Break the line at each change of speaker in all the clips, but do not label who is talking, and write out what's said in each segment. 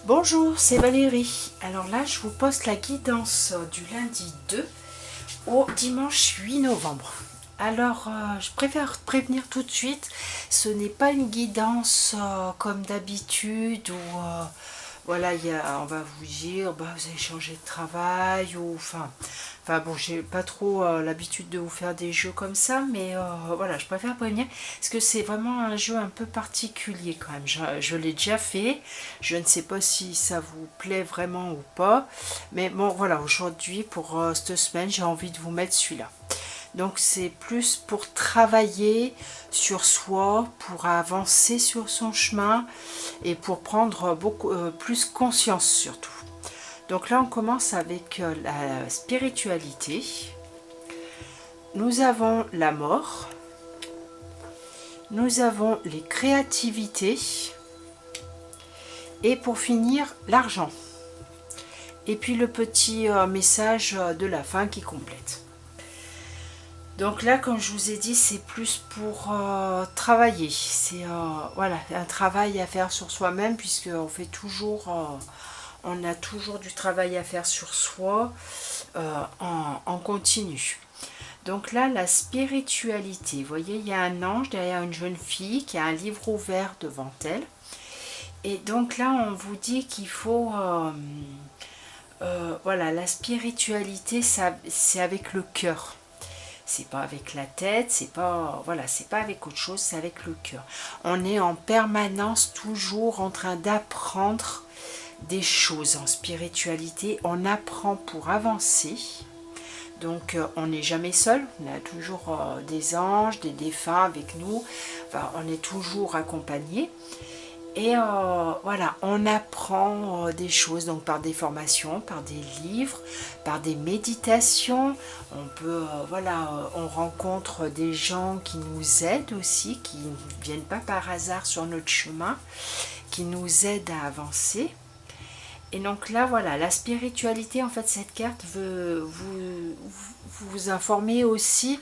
Bonjour, c'est Valérie. Alors là, je vous poste la guidance du lundi 2 au dimanche 8 novembre. Alors, je préfère prévenir tout de suite, ce n'est pas une guidance comme d'habitude où voilà, on va vous dire, bah, vous avez changé de travail ou enfin bon, j'ai pas trop l'habitude de vous faire des jeux comme ça, mais voilà, je préfère prévenir parce que c'est vraiment un jeu un peu particulier quand même. Je l'ai déjà fait, je ne sais pas si ça vous plaît vraiment ou pas, mais bon, voilà, aujourd'hui pour cette semaine, j'ai envie de vous mettre celui-là. Donc c'est plus pour travailler sur soi, pour avancer sur son chemin et pour prendre beaucoup plus conscience surtout. Donc là on commence avec la spiritualité. Nous avons la mort. Nous avons les créativités. Et pour finir, l'argent. Et puis le petit message de la fin qui complète. Donc là, comme je vous ai dit, c'est plus pour travailler. C'est voilà, un travail à faire sur soi-même, puisqu'on fait toujours, on a toujours du travail à faire sur soi en continu. Donc là, la spiritualité. Vous voyez, il y a un ange derrière une jeune fille qui a un livre ouvert devant elle. Et donc là, on vous dit qu'il faut... voilà, la spiritualité, c'est avec le cœur. C'est pas avec la tête, c'est pas voilà, c'est pas avec autre chose, c'est avec le cœur. On est en permanence toujours en train d'apprendre des choses en spiritualité. On apprend pour avancer. Donc on n'est jamais seul, on a toujours des anges, des défunts avec nous. Enfin, on est toujours accompagné. Et voilà, on apprend des choses donc par des formations, par des livres, par des méditations. On peut, voilà, on rencontre des gens qui nous aident aussi, qui ne viennent pas par hasard sur notre chemin, qui nous aident à avancer. Et donc là, voilà, la spiritualité, en fait, cette carte veut vous informer aussi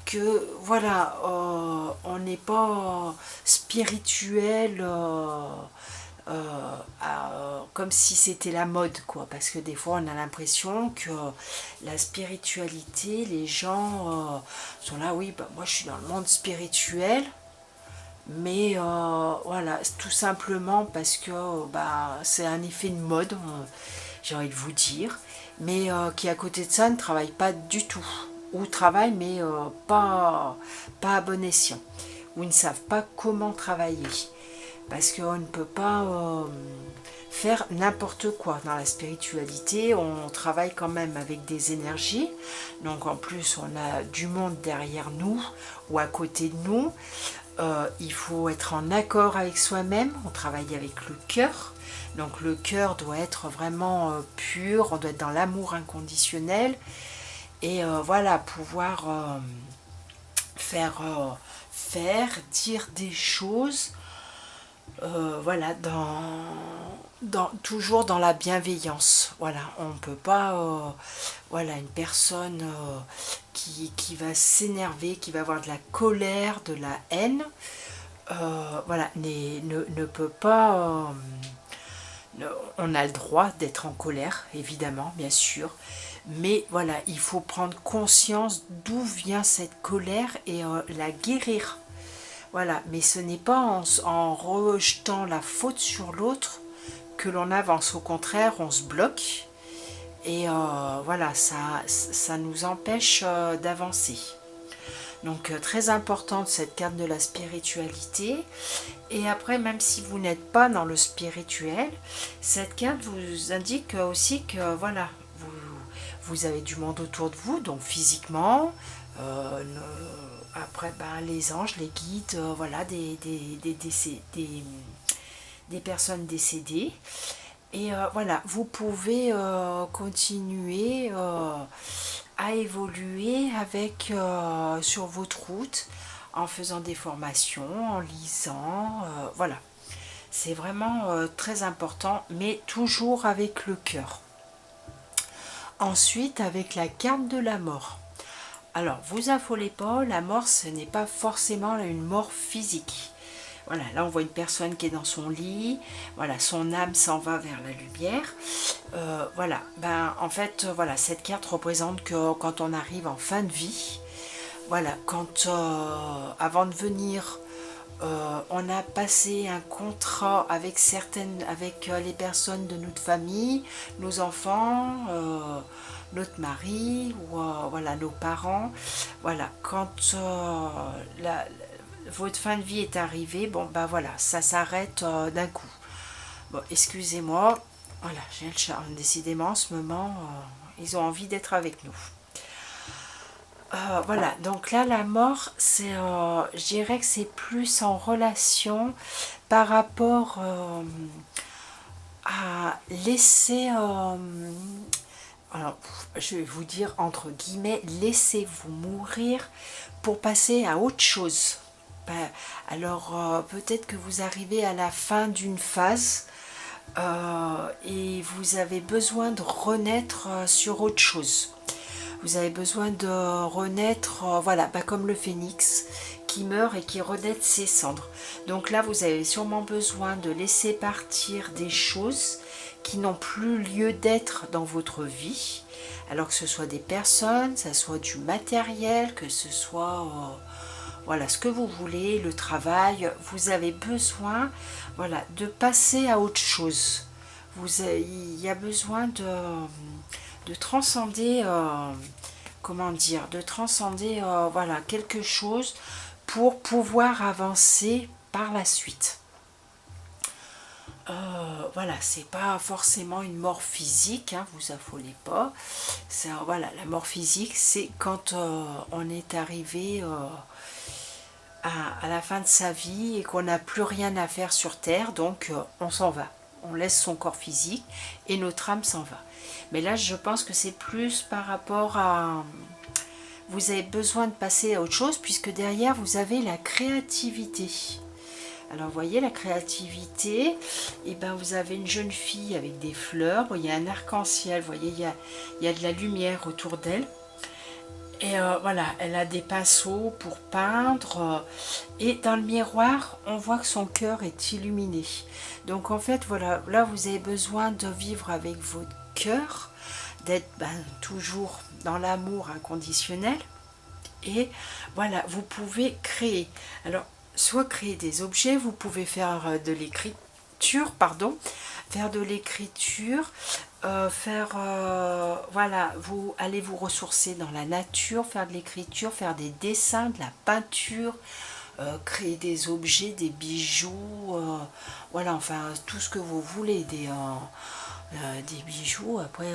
que voilà, on n'est pas spirituel comme si c'était la mode, quoi, parce que des fois on a l'impression que la spiritualité, les gens sont là, oui, bah, moi je suis dans le monde spirituel, mais voilà, tout simplement parce que bah, c'est un effet de mode, j'ai envie de vous dire, mais qui à côté de ça ne travaille pas du tout, ou travaille mais pas à bon escient, ou ils ne savent pas comment travailler, parce qu'on ne peut pas faire n'importe quoi dans la spiritualité. On travaille quand même avec des énergies, donc en plus on a du monde derrière nous ou à côté de nous. Il faut être en accord avec soi-même, on travaille avec le cœur, donc le cœur doit être vraiment pur, on doit être dans l'amour inconditionnel, et voilà, pouvoir dire des choses, voilà, toujours dans la bienveillance. Voilà, on ne peut pas, voilà, une personne qui va s'énerver, qui va avoir de la colère, de la haine, voilà, ne peut pas... on a le droit d'être en colère, évidemment, bien sûr, mais voilà, il faut prendre conscience d'où vient cette colère et la guérir. Voilà, mais ce n'est pas en rejetant la faute sur l'autre que l'on avance. Au contraire, on se bloque et voilà, ça nous empêche d'avancer. Donc très importante cette carte de la spiritualité. Et après, même si vous n'êtes pas dans le spirituel, cette carte vous indique aussi que voilà, vous avez du monde autour de vous, donc physiquement. Après, ben, les anges, les guides, voilà, des personnes décédées. Et voilà, vous pouvez continuer à évoluer avec, sur votre route, en faisant des formations, en lisant, voilà. C'est vraiment très important, mais toujours avec le cœur. Ensuite, avec la carte de la mort. Alors, vous affolez pas, la mort, ce n'est pas forcément une mort physique. Voilà, là on voit une personne qui est dans son lit, voilà, son âme s'en va vers la lumière. Voilà, ben en fait, voilà, cette carte représente que quand on arrive en fin de vie, voilà, quand avant de venir, on a passé un contrat avec les personnes de notre famille, nos enfants, notre mari, ou voilà, nos parents. Voilà, quand votre fin de vie est arrivée, bon bah voilà, ça s'arrête d'un coup. Bon, excusez-moi, voilà, j'ai le chat. Décidément, en ce moment, ils ont envie d'être avec nous. Voilà, donc là, la mort, c'est, je dirais que c'est plus en relation par rapport à laisser, alors, je vais vous dire entre guillemets, laissez-vous mourir pour passer à autre chose. Alors, peut-être que vous arrivez à la fin d'une phase et vous avez besoin de renaître sur autre chose. Vous avez besoin de renaître, voilà, comme le phénix qui meurt et qui renaît de ses cendres. Donc là, vous avez sûrement besoin de laisser partir des choses qui n'ont plus lieu d'être dans votre vie. Alors que ce soit des personnes, que ce soit du matériel, que ce soit voilà, ce que vous voulez, le travail, vous avez besoin, voilà, de passer à autre chose. Il y a besoin de transcender, comment dire, de transcender voilà, quelque chose pour pouvoir avancer par la suite. Voilà, c'est pas forcément une mort physique, hein, vous affolez pas. Voilà, la mort physique, c'est quand on est arrivé à la fin de sa vie et qu'on n'a plus rien à faire sur Terre, donc on s'en va. On laisse son corps physique et notre âme s'en va. Mais là, je pense que c'est plus par rapport à... Vous avez besoin de passer à autre chose puisque derrière, vous avez la créativité. Alors, vous voyez, la créativité, et ben, vous avez une jeune fille avec des fleurs. Bon, il y a un arc-en-ciel, vous voyez, il y a de la lumière autour d'elle. Et voilà, elle a des pinceaux pour peindre. Et dans le miroir, on voit que son cœur est illuminé. Donc en fait, voilà, là vous avez besoin de vivre avec votre cœur, d'être toujours dans l'amour inconditionnel. Et voilà, vous pouvez créer. Alors, soit créer des objets, vous pouvez faire de l'écriture, pardon, faire de l'écriture, voilà, vous allez vous ressourcer dans la nature, faire de l'écriture, faire des dessins, de la peinture, créer des objets, des bijoux, voilà, enfin tout ce que vous voulez, des bijoux, après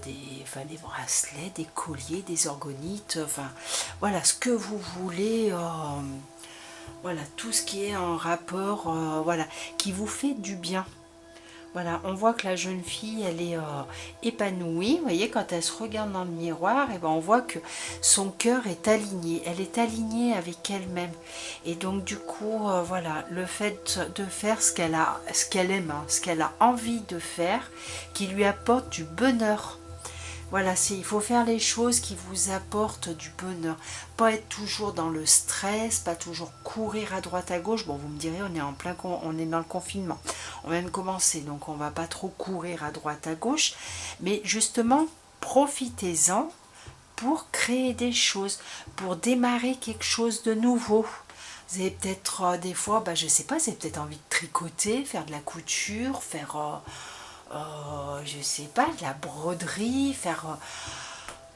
des bracelets, des colliers, des orgonites, enfin voilà, ce que vous voulez, voilà, tout ce qui est en rapport, voilà, qui vous fait du bien. Voilà, on voit que la jeune fille, elle est épanouie. Vous voyez, quand elle se regarde dans le miroir, et ben on voit que son cœur est aligné. Elle est alignée avec elle-même. Et donc, du coup, voilà, le fait de faire ce qu'elle aime, hein, ce qu'elle a envie de faire, qui lui apporte du bonheur. Voilà, il faut faire les choses qui vous apportent du bonheur. Pas être toujours dans le stress, pas toujours courir à droite à gauche. Bon, vous me direz, on est dans le confinement. On vient de commencer, donc on va pas trop courir à droite à gauche. Mais justement, profitez-en pour créer des choses, pour démarrer quelque chose de nouveau. Vous avez peut-être des fois, je sais pas, vous avez peut-être envie de tricoter, faire de la couture, faire... je sais pas, de la broderie, faire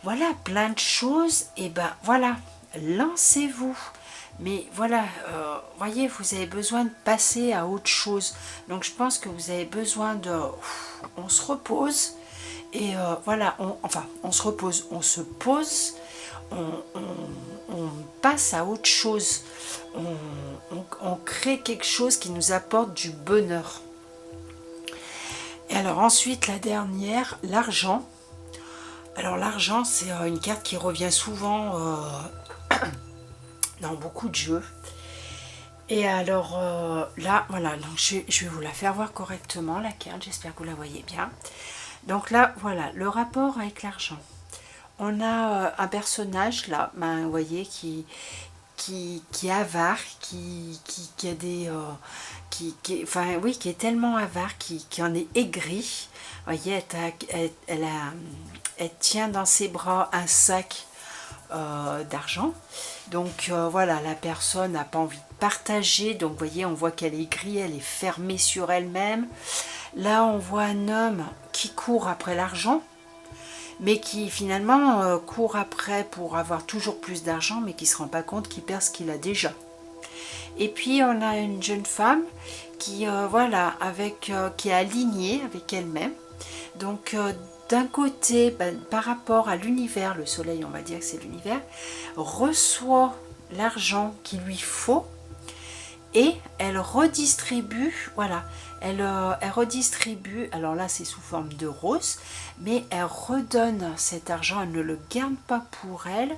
voilà, plein de choses, et ben voilà, lancez-vous. Mais voilà, voyez, vous avez besoin de passer à autre chose. Donc je pense que vous avez besoin de... On se repose, et voilà, on se repose, on se pose, on passe à autre chose. On crée quelque chose qui nous apporte du bonheur. Et alors ensuite, la dernière, l'argent. Alors l'argent, c'est une carte qui revient souvent dans beaucoup de jeux. Et alors là, voilà, donc je vais vous la faire voir correctement, la carte, j'espère que vous la voyez bien. Donc là, voilà, le rapport avec l'argent. On a un personnage là, vous voyez, qui qui est avare, qui a des... enfin oui, qui est tellement avare, qui en est aigri. Vous voyez, elle tient dans ses bras un sac d'argent. Donc voilà, la personne n'a pas envie de partager. Donc vous voyez, on voit qu'elle est aigrie, elle est fermée sur elle-même. Là, on voit un homme qui court après l'argent, mais qui finalement court après pour avoir toujours plus d'argent, mais qui ne se rend pas compte qu'il perd ce qu'il a déjà. Et puis on a une jeune femme qui voilà, qui est alignée avec elle-même. Donc d'un côté, par rapport à l'univers, le soleil, on va dire que c'est l'univers, reçoit l'argent qu'il lui faut et elle redistribue, voilà, elle redistribue, alors là c'est sous forme de rose, mais elle redonne cet argent, elle ne le garde pas pour elle,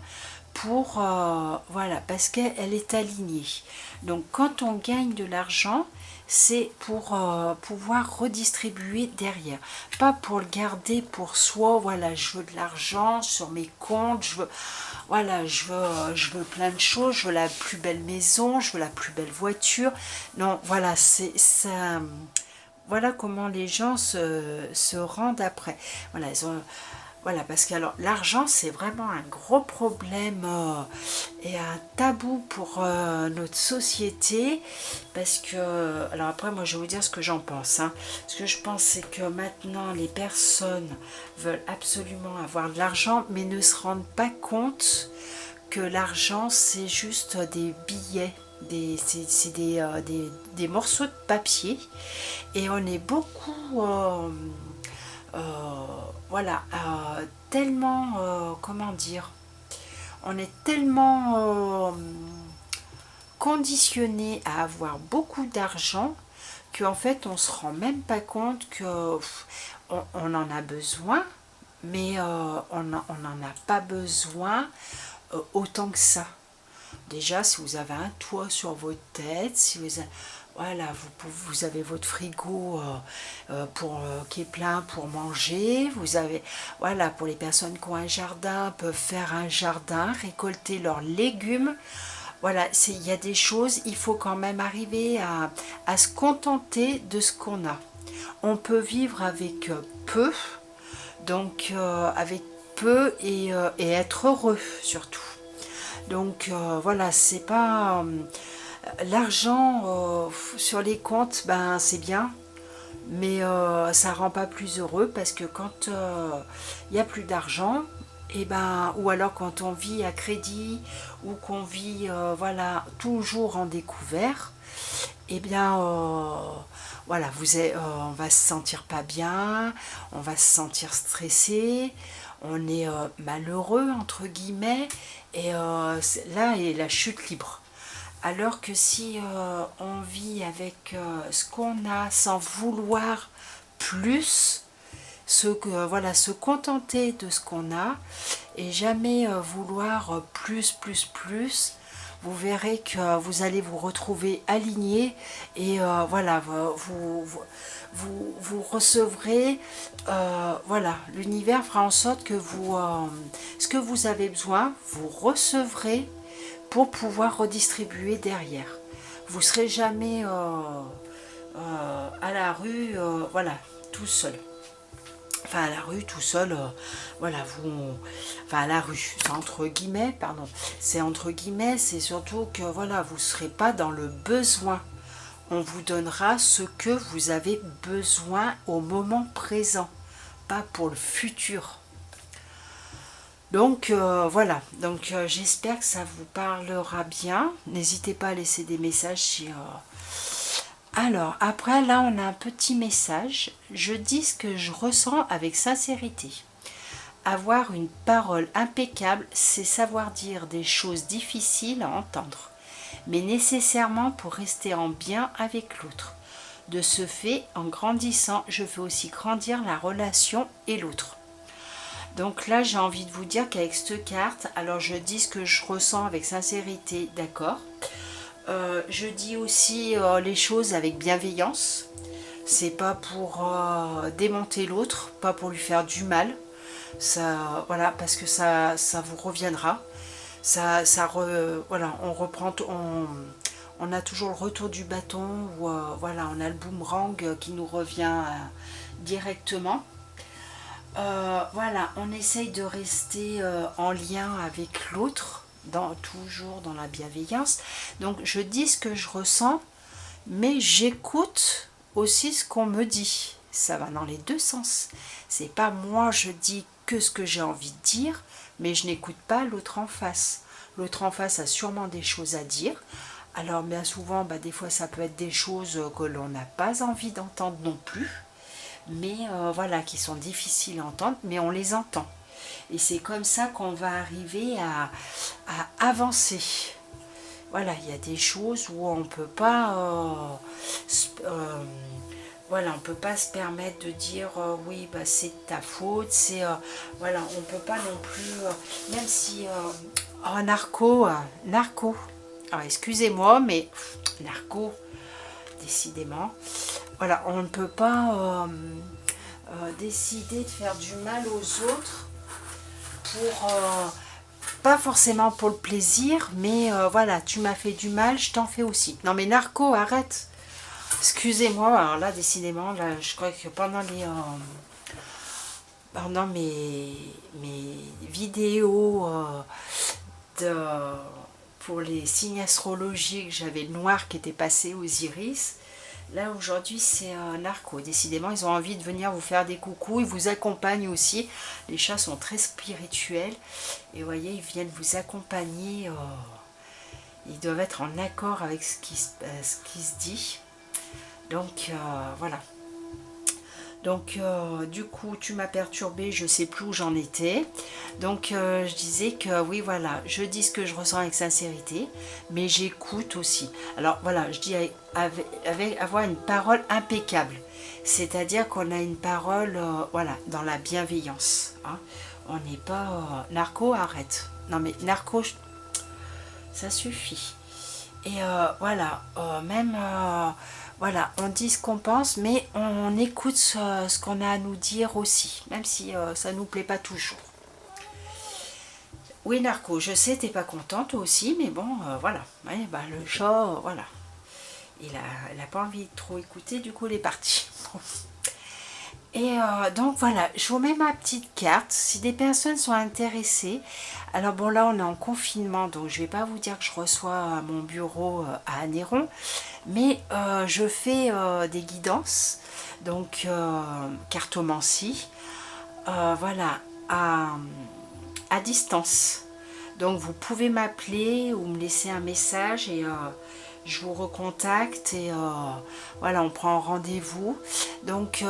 voilà, parce qu'elle est alignée. Donc quand on gagne de l'argent, c'est pour pouvoir redistribuer derrière, pas pour le garder pour soi. Voilà, je veux de l'argent sur mes comptes, voilà, je veux plein de choses, je veux la plus belle maison, je veux la plus belle voiture. Non, voilà, c'est ça. Voilà comment les gens se rendent après. Voilà, voilà, parce que alors l'argent c'est vraiment un gros problème et un tabou pour notre société, parce que, alors après moi je vais vous dire ce que j'en pense, hein. Ce que je pense, c'est que maintenant les personnes veulent absolument avoir de l'argent, mais ne se rendent pas compte que l'argent c'est juste des billets, c'est des morceaux de papier, et on est beaucoup voilà, tellement, comment dire, on est tellement conditionné à avoir beaucoup d'argent qu'en fait on se rend même pas compte que on en a besoin, mais on n'en a pas besoin autant que ça. Déjà, si vous avez un toit sur votre tête, si vous avez, voilà, vous avez votre frigo qui est plein pour manger, vous avez, voilà, pour les personnes qui ont un jardin, peuvent faire un jardin, récolter leurs légumes. Voilà, il y a des choses, il faut quand même arriver à se contenter de ce qu'on a. On peut vivre avec peu, donc avec peu et être heureux surtout. Donc voilà, c'est pas l'argent sur les comptes, ben c'est bien, mais ça rend pas plus heureux, parce que quand il n'y a plus d'argent, et ben, ou alors quand on vit à crédit, ou qu'on vit voilà, toujours en découvert, et bien voilà, on va se sentir pas bien, on va se sentir stressé, on est malheureux entre guillemets, et là est la chute libre. Alors que si on vit avec ce qu'on a sans vouloir plus, voilà, se contenter de ce qu'on a et jamais vouloir plus, vous verrez que vous allez vous retrouver aligné, et voilà, vous recevrez, voilà, l'univers fera en sorte que ce que vous avez besoin, vous recevrez pour pouvoir redistribuer derrière. Vous ne serez jamais à la rue, voilà, tout seul. Enfin, à la rue, tout seul, voilà, enfin, à la rue, c'est entre guillemets, pardon, c'est entre guillemets, c'est surtout que, voilà, vous ne serez pas dans le besoin. On vous donnera ce que vous avez besoin au moment présent, pas pour le futur. Donc voilà, donc j'espère que ça vous parlera bien. N'hésitez pas à laisser des messages si... Alors, après, là, on a un petit message. Je dis ce que je ressens avec sincérité. Avoir une parole impeccable, c'est savoir dire des choses difficiles à entendre, mais nécessairement pour rester en bien avec l'autre. De ce fait, en grandissant, je fais aussi grandir la relation et l'autre. Donc là, j'ai envie de vous dire qu'avec cette carte, alors je dis ce que je ressens avec sincérité, d'accord. Je dis aussi les choses avec bienveillance. C'est pas pour démonter l'autre, pas pour lui faire du mal. Ça, voilà, parce que ça vous reviendra. voilà, on reprend, on a toujours le retour du bâton, ou voilà, on a le boomerang qui nous revient directement. Voilà, on essaye de rester en lien avec l'autre, toujours dans la bienveillance. Donc je dis ce que je ressens, mais j'écoute aussi ce qu'on me dit. Ça va dans les deux sens. C'est pas moi, je dis que ce que j'ai envie de dire, mais je n'écoute pas l'autre en face. L'autre en face a sûrement des choses à dire. Alors bien souvent, des fois ça peut être des choses que l'on n'a pas envie d'entendre non plus, mais voilà, qui sont difficiles à entendre, mais on les entend. Et c'est comme ça qu'on va arriver à avancer. Voilà, il y a des choses où on peut pas voilà, on peut pas se permettre de dire oui, c'est de ta faute, c'est voilà, on peut pas non plus même si oh, narco, alors excusez-moi, mais narco, décidément, voilà, on ne peut pas décider de faire du mal aux autres pour pas forcément pour le plaisir, mais voilà, tu m'as fait du mal, je t'en fais aussi. Non mais narco, arrête. Excusez-moi, alors là, décidément, là, je crois que pendant mes vidéos pour les signes astrologiques, j'avais le noir qui était passé aux iris. Là, aujourd'hui, c'est narco. Décidément, ils ont envie de venir vous faire des coucous. Ils vous accompagnent aussi. Les chats sont très spirituels. Et vous voyez, ils viennent vous accompagner. Ils doivent être en accord avec ce qui se dit. Donc, voilà. Donc, du coup, tu m'as perturbée, je ne sais plus où j'en étais. Donc, je disais que oui, voilà, je dis ce que je ressens avec sincérité, mais j'écoute aussi. Alors, voilà, je dis avoir une parole impeccable. C'est-à-dire qu'on a une parole, voilà, dans la bienveillance. Hein. On n'est pas... narco, arrête. Non, mais narco, ça suffit. Et voilà, même... voilà, on dit ce qu'on pense, mais on écoute ce qu'on a à nous dire aussi, même si ça ne nous plaît pas toujours. Oui, Narco, je sais, t'es pas contente toi aussi, mais bon, voilà. Ouais, le chat, voilà. Il a pas envie de trop écouter, du coup, il est parti. Et donc voilà, je vous mets ma petite carte. Si des personnes sont intéressées, alors bon là on est en confinement, donc je vais pas vous dire que je reçois à mon bureau à Anneyron, mais je fais des guidances, donc cartomancie, voilà, à distance. Donc vous pouvez m'appeler ou me laisser un message et je vous recontacte et voilà, on prend rendez-vous. Donc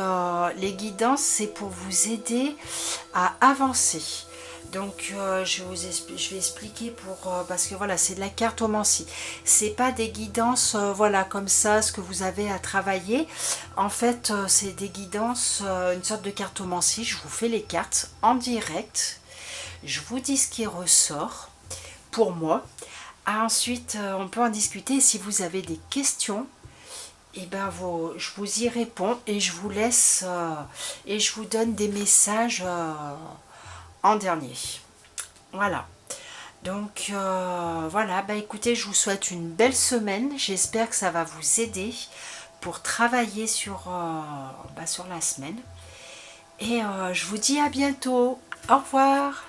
les guidances, c'est pour vous aider à avancer. Donc je vais expliquer parce que voilà, c'est de la cartomancie. C'est pas des guidances voilà comme ça, ce que vous avez à travailler. En fait, c'est des guidances, une sorte de cartomancie. Je vous fais les cartes en direct. Je vous dis ce qui ressort pour moi. Ensuite, on peut en discuter. Si vous avez des questions, et je vous y réponds et je vous laisse et je vous donne des messages en dernier. Voilà. Donc voilà, écoutez, je vous souhaite une belle semaine. J'espère que ça va vous aider pour travailler sur la semaine. Et je vous dis à bientôt. Au revoir.